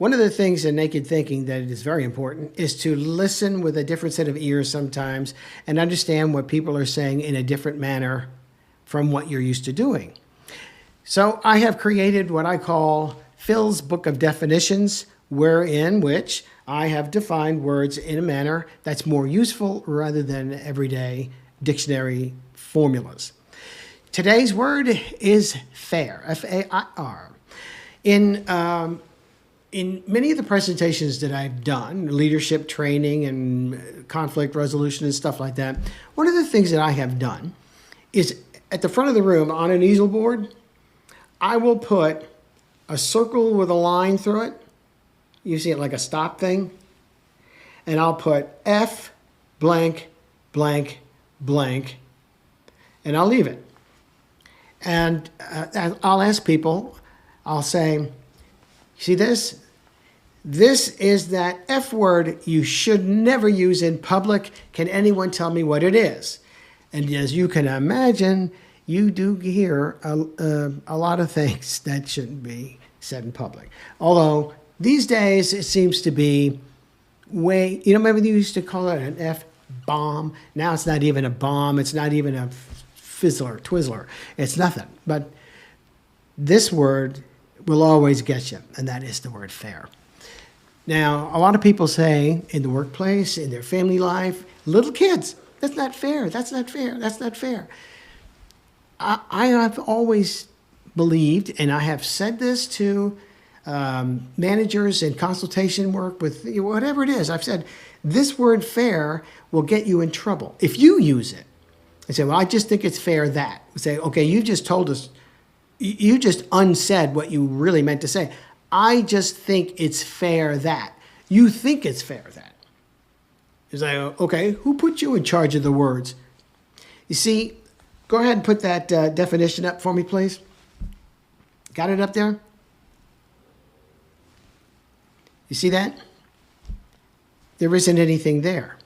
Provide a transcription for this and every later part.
One of the things in naked thinking that is very important is to listen with a different set of ears sometimes and understand what people are saying in a different manner from what you're used to doing. So I have created what I call Phil's Book of Definitions, wherein which I have defined words in a manner that's more useful rather than everyday dictionary formulas. Today's word is fair, F-A-I-R. In many of the presentations that I've done, leadership training and conflict resolution and stuff like that, one of the things that I have done is at the front of the room on an easel board, I will put a circle with a line through it. You see it like a stop thing. And I'll put F blank, blank, blank, and I'll leave it. And I'll ask people, I'll say, see this? This is that F word you should never use in public. Can anyone tell me what it is? And as you can imagine, you do hear a lot of things that shouldn't be said in public. Although these days it seems to be remember they used to call it an F-bomb? Now it's not even a bomb. It's not even a fizzler, twizzler. It's nothing. But this word will always get you, and that is the word fair. Now, a lot of people say in the workplace, in their family life, little kids, that's not fair, that's not fair, that's not fair. I have always believed, and I have said this to managers in consultation work with whatever it is, I've said, this word fair will get you in trouble. If you use it and say, well, I just think it's fair that. Say, okay, you just told us, you just unsaid what you really meant to say. I just think it's fair that. You think it's fair that. It's like, okay, who put you in charge of the words? You see, go ahead and put that definition up for me, please. Got it up there? You see that? There isn't anything there.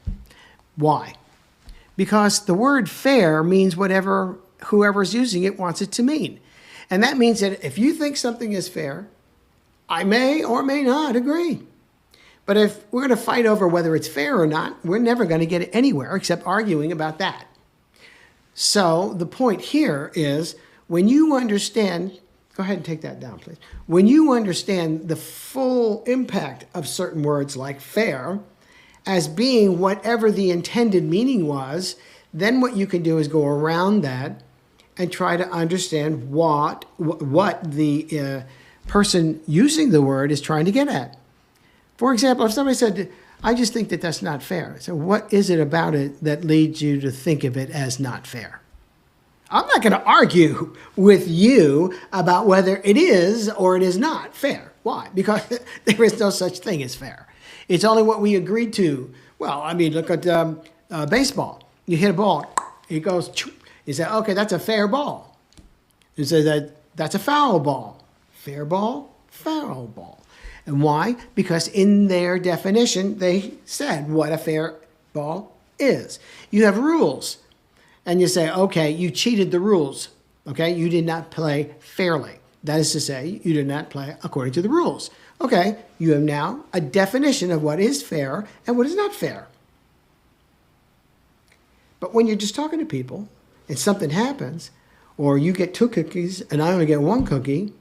Why? Because the word fair means whatever whoever's using it wants it to mean. And that means that if you think something is fair, I may or may not agree. But if we're going to fight over whether it's fair or not, we're never going to get anywhere except arguing about that. So the point here is when you understand, go ahead and take that down, please. When you understand the full impact of certain words like fair as being whatever the intended meaning was, then what you can do is go around that and try to understand what the person using the word is trying to get at. For example, if somebody said, I just think that that's not fair. So what is it about it that leads you to think of it as not fair? I'm not going to argue with you about whether it is or it is not fair. Why? Because there is no such thing as fair. It's only what we agreed to. Well, I mean, look at baseball. You hit a ball, it goes, you say, okay, that's a fair ball. You say that's a foul ball. Fair ball, foul ball. And why? Because in their definition, they said what a fair ball is. You have rules. And you say, okay, you cheated the rules. Okay, you did not play fairly. That is to say, you did not play according to the rules. Okay, you have now a definition of what is fair and what is not fair. But when you're just talking to people and something happens, or you get 2 cookies and I only get 1 cookie,